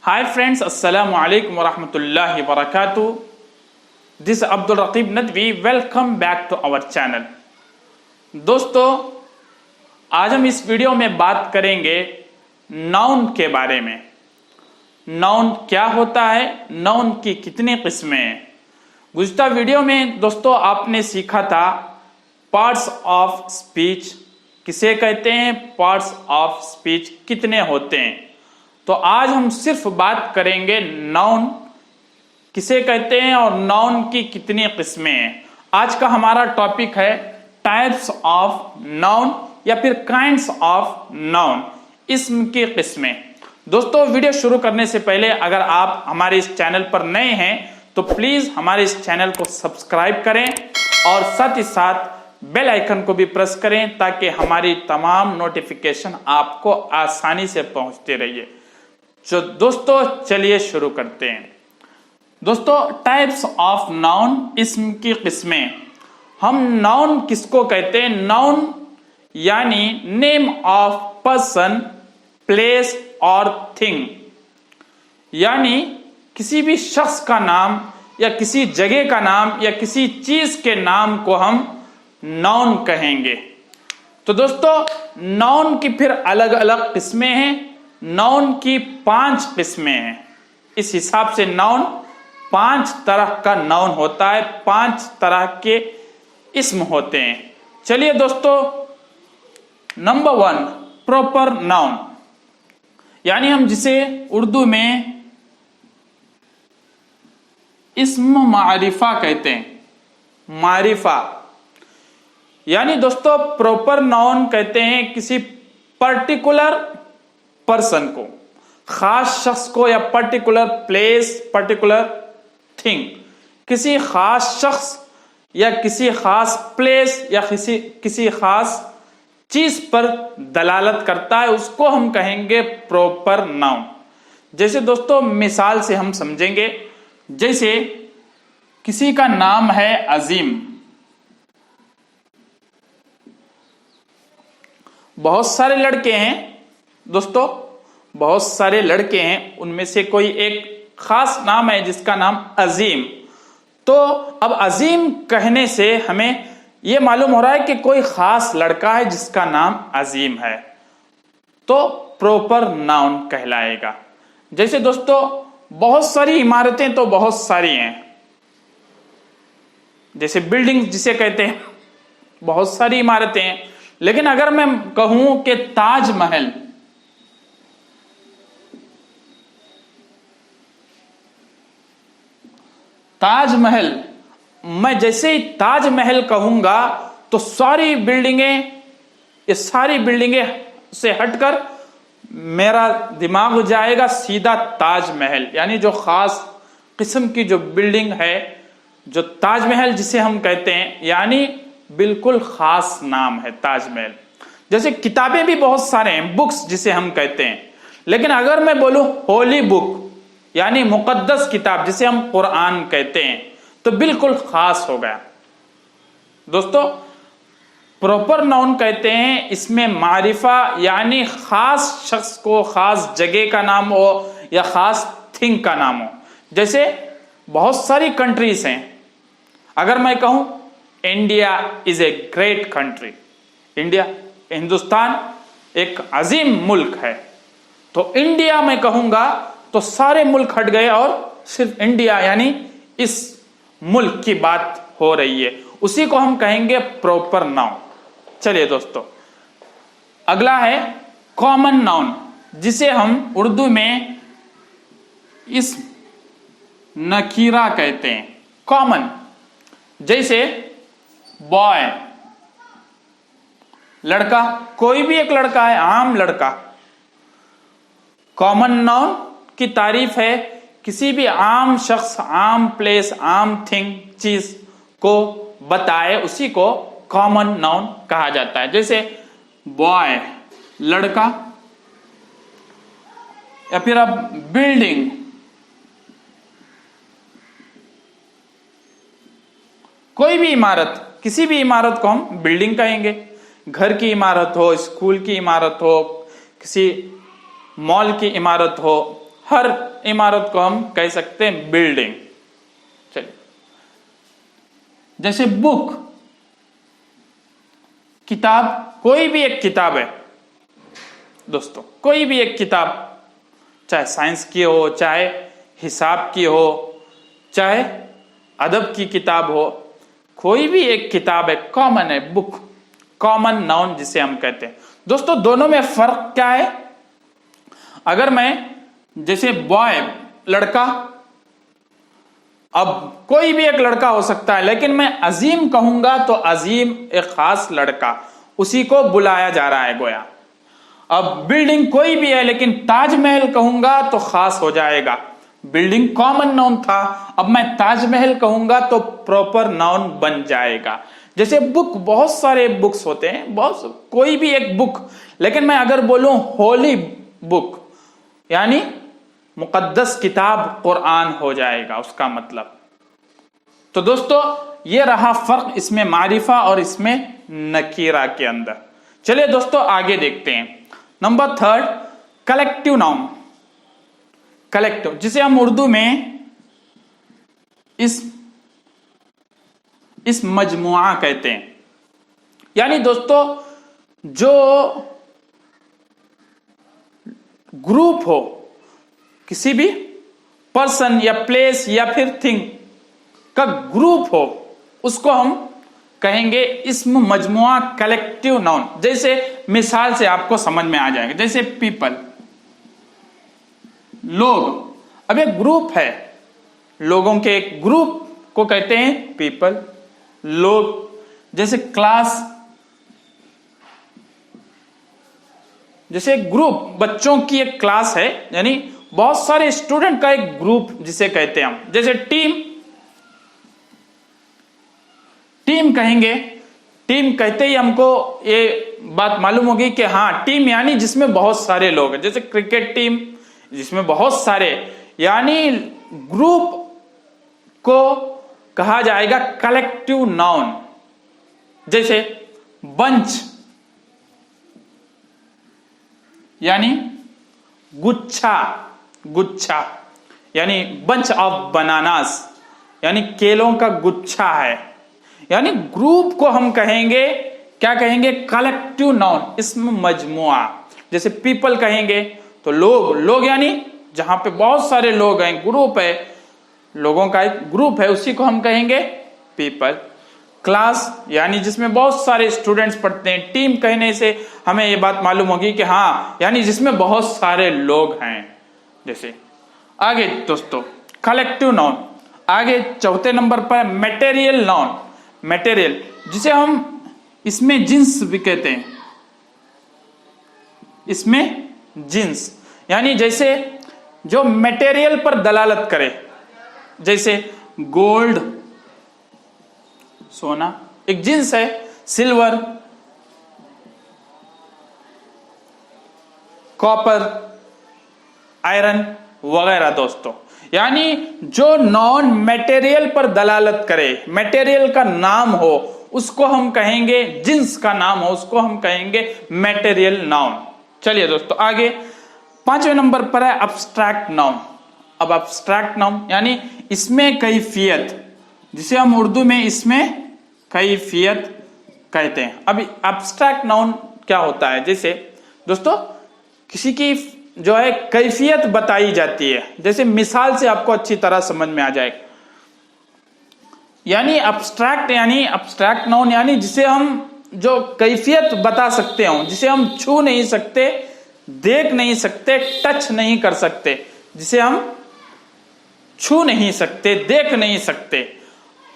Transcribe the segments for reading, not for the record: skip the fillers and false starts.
Hi friends, Assalamu alaikum wa rahmatullahi wa barakatuh. This is Abdul Raqib Nadwi. Welcome back to our channel. दोस्तों, आज हम इस video में बात करेंगे नाउन के बारे में। नाउन क्या होता है, नाउन की कितनी किस्में हैं। गुज़िश्ता वीडियो में दोस्तों आपने सीखा था पार्ट्स ऑफ स्पीच किसे कहते हैं, पार्ट्स ऑफ स्पीच कितने होते हैं। तो आज हम सिर्फ बात करेंगे नाउन किसे कहते हैं और नाउन की कितनी किस्में हैं। आज का हमारा टॉपिक है टाइप्स ऑफ नाउन या फिर काइंड्स ऑफ नाउन, इस्म की किस्में। दोस्तों, वीडियो शुरू करने से पहले अगर आप हमारे इस चैनल पर नए हैं तो प्लीज हमारे इस चैनल को सब्सक्राइब करें और साथ ही साथ बेल आइकन को भी प्रेस करें ताकि हमारी तमाम नोटिफिकेशन आपको आसानी से पहुंचते रहिए। तो दोस्तों चलिए शुरू करते हैं। दोस्तों, टाइप्स ऑफ नाउन, इस्म की किस्में। हम नाउन किसको कहते हैं? नाउन यानी नेम ऑफ पर्सन, प्लेस और थिंग, यानी किसी भी शख्स का नाम या किसी जगह का नाम या किसी चीज के नाम को हम नाउन कहेंगे। तो दोस्तों, नाउन की फिर अलग अलग किस्में हैं। नाउन की 5 किस्में हैं। इस हिसाब से नाउन 5 तरह का नाउन होता है, 5 तरह के इस्म होते हैं। चलिए दोस्तों, नंबर 1 प्रॉपर नाउन, यानी हम जिसे उर्दू में इस्म मारिफा कहते हैं। मारिफा यानी दोस्तों प्रॉपर नाउन कहते हैं किसी पर्टिकुलर पर्सन को, खास शख्स को, या पर्टिकुलर प्लेस, पर्टिकुलर थिंग, किसी खास शख्स या किसी खास प्लेस या किसी खास चीज पर दलालत करता है, उसको हम कहेंगे प्रॉपर नाउन। जैसे दोस्तों मिसाल से हम समझेंगे, जैसे किसी का नाम है अजीम। बहुत सारे लड़के हैं दोस्तों, बहुत सारे लड़के हैं, उनमें से कोई एक खास नाम है जिसका नाम अजीम। तो अब अजीम कहने से हमें यह मालूम हो रहा है कि कोई खास लड़का है जिसका नाम अजीम है, तो प्रॉपर नाउन कहलाएगा। जैसे दोस्तों बहुत सारी इमारतें तो बहुत सारी हैं, जैसे बिल्डिंग जिसे कहते हैं, बहुत सारी इमारतें हैं। लेकिन अगर मैं कहूं कि ताजमहल, ताजमहल, मैं जैसे ही ताजमहल कहूंगा तो सारी बिल्डिंगें, ये सारी बिल्डिंगें से हटकर मेरा दिमाग जाएगा सीधा ताजमहल, यानी जो खास किस्म की जो बिल्डिंग है, जो ताजमहल जिसे हम कहते हैं, यानी बिल्कुल खास नाम है ताजमहल। जैसे किताबें भी बहुत सारे हैं, बुक्स जिसे हम कहते हैं, लेकिन अगर मैं बोलूं होली बुक यानी मुकद्दस किताब जिसे हम कुरान कहते हैं, तो बिल्कुल खास हो गया। दोस्तों, प्रॉपर नाउन कहते हैं इसमें मारिफा यानी खास शख्स को, खास जगह का नाम हो या खास थिंग का नाम हो। जैसे बहुत सारी कंट्रीज हैं, अगर मैं कहूं India is a great country, India, Hindustan एक अजीम मुल्क है, तो इंडिया में कहूंगा तो सारे मुल्क हट गए और सिर्फ इंडिया यानी इस मुल्क की बात हो रही है, उसी को हम कहेंगे प्रॉपर नाउन। चलिए दोस्तों, अगला है कॉमन नाउन, जिसे हम उर्दू में इस नकीरा कहते हैं। कॉमन, जैसे बॉय, लड़का, कोई भी एक लड़का है, आम लड़का। कॉमन नाउन की तारीफ है किसी भी आम शख्स, आम प्लेस, आम थिंग, चीज को बताए, उसी को कॉमन नाउन कहा जाता है। जैसे बॉय लड़का, या फिर अब बिल्डिंग, कोई भी इमारत, किसी भी इमारत को हम बिल्डिंग कहेंगे। घर की इमारत हो, स्कूल की इमारत हो, किसी मॉल की इमारत हो, हर इमारत को हम कह सकते हैं बिल्डिंग। चलिए, जैसे बुक, किताब, कोई भी एक किताब है दोस्तों, कोई भी एक किताब, चाहे साइंस की हो, चाहे हिसाब की हो, चाहे अदब की किताब हो, कोई भी एक किताब है, कॉमन है, बुक, कॉमन नाउन जिसे हम कहते हैं। दोस्तों दोनों में फर्क क्या है? अगर मैं जैसे बॉय, लड़का, अब कोई भी एक लड़का हो सकता है, लेकिन मैं अजीम कहूंगा तो अजीम एक खास लड़का, उसी को बुलाया जा रहा है गोया। अब बिल्डिंग कोई भी है, लेकिन ताजमहल कहूंगा तो खास हो जाएगा। बिल्डिंग कॉमन नाउन था, अब मैं ताजमहल कहूंगा तो प्रॉपर नाउन बन जाएगा। जैसे बुक, बहुत सारे बुक्स होते हैं, बहुत, कोई भी एक बुक, लेकिन मैं अगर बोलूं होली बुक, यानी मुकद्दस किताब, कुरान हो जाएगा उसका मतलब। तो दोस्तों ये रहा फर्क इसमें मारिफा और इसमें नकीरा के अंदर। चलिए दोस्तों आगे देखते हैं। Number 3, collective noun. कलेक्टिव, जिसे हम उर्दू में इस मजमुआ कहते हैं। यानी दोस्तों जो ग्रुप हो, किसी भी पर्सन या प्लेस या फिर थिंग का ग्रुप हो, उसको हम कहेंगे इस्म मजमुआ, कलेक्टिव नाउन। जैसे मिसाल से आपको समझ में आ जाएगा, जैसे पीपल, लोग। अब एक ग्रुप है, लोगों के एक ग्रुप को कहते हैं पीपल, लोग। जैसे क्लास, जैसे एक ग्रुप, बच्चों की एक क्लास है, यानी बहुत सारे स्टूडेंट का एक ग्रुप जिसे कहते हैं हम। जैसे टीम, टीम कहेंगे, टीम कहते ही हमको ये बात मालूम होगी कि हाँ टीम यानी जिसमें बहुत सारे लोग हैं। जैसे क्रिकेट टीम, जिसमें बहुत सारे, यानी ग्रुप को कहा जाएगा कलेक्टिव नाउन। जैसे बंच, यानी गुच्छा, गुच्छा, यानी बंच ऑफ बनानास, यानी केलों का गुच्छा है। यानी ग्रुप को हम कहेंगे, क्या कहेंगे? कलेक्टिव नाउन, इसमें मजमुआ। जैसे पीपल कहेंगे तो लोग, लोग यानी जहां पे बहुत सारे लोग हैं, ग्रुप है, लोगों का एक ग्रुप है, उसी को हम कहेंगे पीपल। क्लास यानी जिसमें बहुत सारे स्टूडेंट्स पढ़ते हैं। टीम कहने से हमें ये बात मालूम होगी कि हाँ यानी जिसमें बहुत सारे लोग हैं। जैसे आगे दोस्तों कलेक्टिव नाउन। आगे चौथे नंबर पर मटेरियल नाउन। मटेरियल जिसे हम इसमें जिन्स भी कहते हैं, इसमें जिन्स यानी जैसे जो मटेरियल पर दलालत करे। जैसे गोल्ड, सोना एक जिन्स है, सिल्वर, कॉपर, आयरन वगैरह दोस्तों। यानी जो नॉन मटेरियल पर दलालत करे, मटेरियल का नाम हो, उसको हम कहेंगे, जिन्स का नाम हो उसको हम कहेंगे मटेरियल नाउन। चलिए दोस्तों आगे 5वें नंबर पर है अब्स्ट्रैक्ट नाउन। अब अब्स्ट्रैक्ट नाउन यानी इसमें कैफियत, जिसे हम उर्दू में इसमें कैफियत कहते हैं। अब अब्स्ट्रैक्ट नाउन क्या होता है? जैसे दोस्तों किसी की जो है कैफियत बताई जाती है। जैसे मिसाल से आपको अच्छी तरह समझ में आ जाएगा। यानी अब्स्ट्रैक्ट नाउन यानी जिसे हम जो कैफियत बता सकते हो, जिसे हम छू नहीं सकते, देख नहीं सकते, टच नहीं कर सकते, जिसे हम छू नहीं सकते, देख नहीं सकते,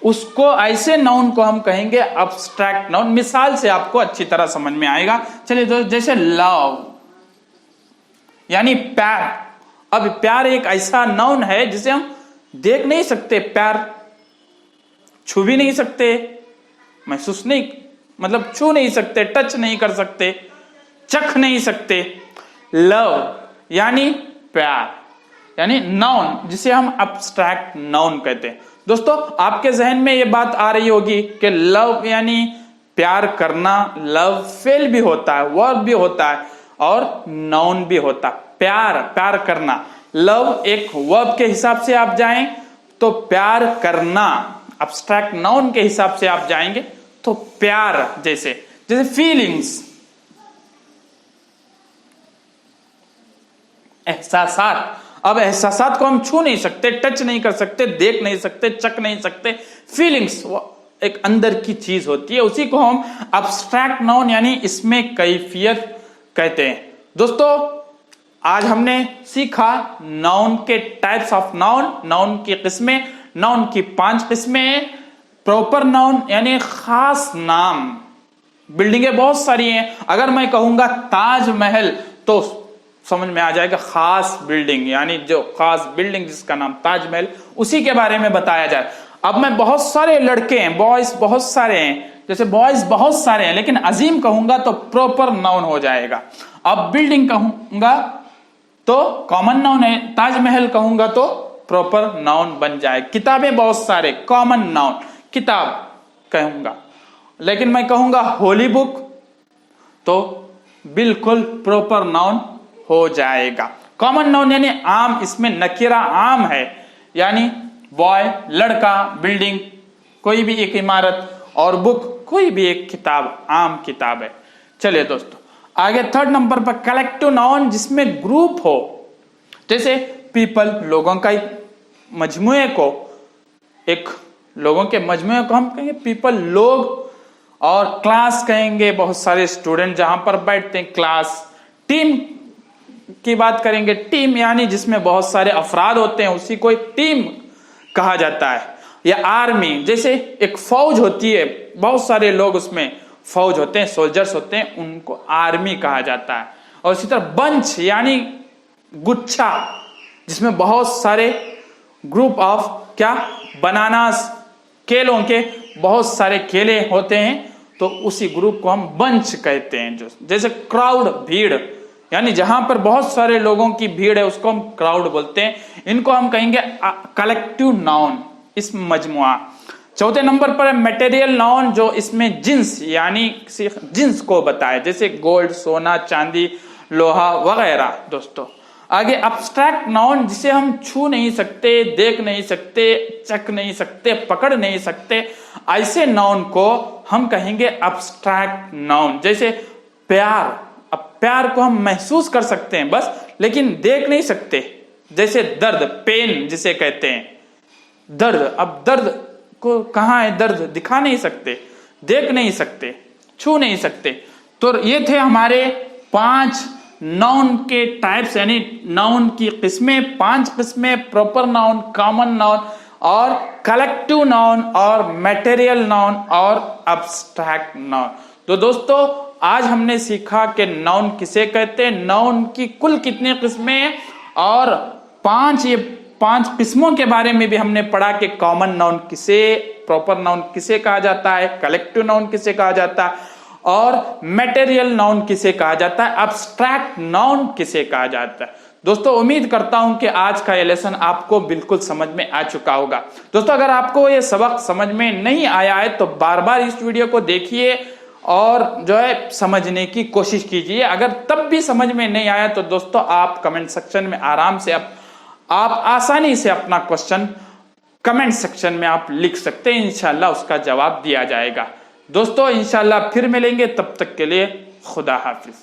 उसको ऐसे नाउन को हम कहेंगे अब्स्ट्रैक्ट नाउन। मिसाल से आपको अच्छी तरह समझ में आएगा। चलिए दोस्तों जैसे लव यानी प्यार। अब प्यार एक ऐसा नाउन है जिसे हम देख नहीं सकते, प्यार छू भी नहीं सकते, महसूस नहीं, मतलब छू नहीं सकते, टच नहीं कर सकते, चख नहीं सकते। लव यानी प्यार, यानी नाउन जिसे हम अब्स्ट्रैक्ट नाउन कहते हैं। दोस्तों आपके जहन में ये बात आ रही होगी कि लव यानी प्यार करना, लव फेल भी होता है, वर्ब भी होता है और नाउन भी होता है। प्यार, प्यार करना लव एक वर्ब के हिसाब से आप जाएं तो प्यार करना, अब्स्ट्रैक्ट नाउन के हिसाब से आप जाएंगे तो प्यार, जैसे फीलिंग्स, एहसासात। अब एहसासात को हम छू नहीं सकते, टच नहीं कर सकते, देख नहीं सकते, चख नहीं सकते। फीलिंग्स वो एक अंदर की चीज होती है, उसी को हम अब्स्ट्रैक्ट नाउन यानी इसमें कैफियत कहते हैं। दोस्तों आज हमने सीखा नाउन के टाइप्स ऑफ नाउन, नाउन की किस्में, नाउन की 5 किस्में। प्रॉपर नाउन यानी खास नाम, बिल्डिंगें बहुत सारी हैं। अगर मैं कहूंगा ताजमहल तो समझ में आ जाएगा खास बिल्डिंग, यानी जो खास बिल्डिंग जिसका नाम ताजमहल, उसी के बारे में बताया जाए। अब मैं बहुत सारे लड़के हैं, बॉयज बहुत सारे हैं, जैसे बॉयज बहुत सारे हैं, लेकिन अजीम कहूंगा तो प्रॉपर नाउन हो जाएगा। अब बिल्डिंग कहूंगा तो कॉमन नाउन है, ताजमहल कहूंगा तो प्रॉपर नाउन बन जाए। किताबें बहुत सारे, कॉमन नाउन किताब कहूंगा, लेकिन मैं कहूंगा होली बुक तो बिल्कुल प्रॉपर नाउन हो जाएगा। कॉमन नाउन यानी आम, इसमें नकीरा आम है, यानी बॉय लड़का, बिल्डिंग कोई भी एक इमारत, और बुक कोई भी एक किताब, आम किताब है। चलिए दोस्तों आगे 3rd नंबर पर कलेक्टिव नाउन जिसमें ग्रुप हो, जैसे पीपल, लोगों का एक मजमुए को, एक लोगों के मजमुए को हम कहेंगे पीपल, लोग। और क्लास कहेंगे बहुत सारे स्टूडेंट जहां पर बैठते हैं, क्लास। टीम की बात करेंगे, टीम यानी जिसमें बहुत सारे अफराद होते हैं, उसी को एक टीम कहा जाता है। या आर्मी, जैसे एक फौज होती है, बहुत सारे लोग उसमें फौज होते हैं, सोल्जर्स होते हैं, उनको आर्मी कहा जाता है। और इसी तरह बंच यानी गुच्छा, जिसमें बहुत सारे ग्रुप ऑफ क्या, बनानास, केलों के बहुत सारे केले होते हैं, तो उसी ग्रुप को हम बंच कहते हैं। जो जैसे क्राउड, भीड़, यानी जहां पर बहुत सारे लोगों की भीड़ है उसको हम क्राउड बोलते हैं। इनको हम कहेंगे कलेक्टिव नाउन, इस मजमुआ। 4थे नंबर पर है मटेरियल नाउन, जो इसमें जिन्स यानी किसी जिन्स को बताए, जैसे गोल्ड, सोना, चांदी, लोहा वगैरह। दोस्तों आगे अब्स्ट्रैक्ट नाउन, जिसे हम छू नहीं सकते, देख नहीं सकते, चख नहीं सकते, पकड़ नहीं सकते, ऐसे नाउन को हम कहेंगे अब्स्ट्रैक्ट नाउन। जैसे प्यार, अब प्यार को हम महसूस कर सकते हैं बस, लेकिन देख नहीं सकते। जैसे दर्द, पेन जिसे कहते हैं, दर्द, अब दर्द को कहाँ है, दर्द दिखा नहीं सकते, देख नहीं सकते, छू नहीं सकते। तो ये थे हमारे 5 नाउन के टाइप्स, यानी नाउन की किस्में, 5 किस्में, प्रॉपर नाउन, कॉमन नाउन और कलेक्टिव नाउन और मटेरियल नाउन और अब्स्ट्रैक्ट नाउन। तो दोस्तों आज हमने सीखा कि नाउन किसे कहते हैं, नाउन की कुल कितनी किस्में हैं, और 5 किस्मों के बारे में भी हमने पढ़ा कि कॉमन नाउन किसे, प्रॉपर नाउन किसे कहा जाता है, कलेक्टिव नाउन किसे कहा जाता है, और मटेरियल नाउन किसे कहा जाता है, अब्स्ट्रैक्ट नाउन किसे कहा जाता है। दोस्तों उम्मीद करता हूं कि आज का ये लेसन आपको बिल्कुल समझ में आ चुका होगा। दोस्तों अगर आपको ये सबक समझ में नहीं आया है तो बार बार इस वीडियो को देखिए और जो है समझने की कोशिश कीजिए। अगर तब भी समझ में नहीं आया तो दोस्तों आप कमेंट सेक्शन में आराम से आप आसानी से अपना क्वेश्चन कमेंट सेक्शन में आप लिख सकते हैं, इंशाल्लाह उसका जवाब दिया जाएगा। दोस्तों इंशाल्लाह फिर मिलेंगे, तब तक के लिए खुदा हाफिज।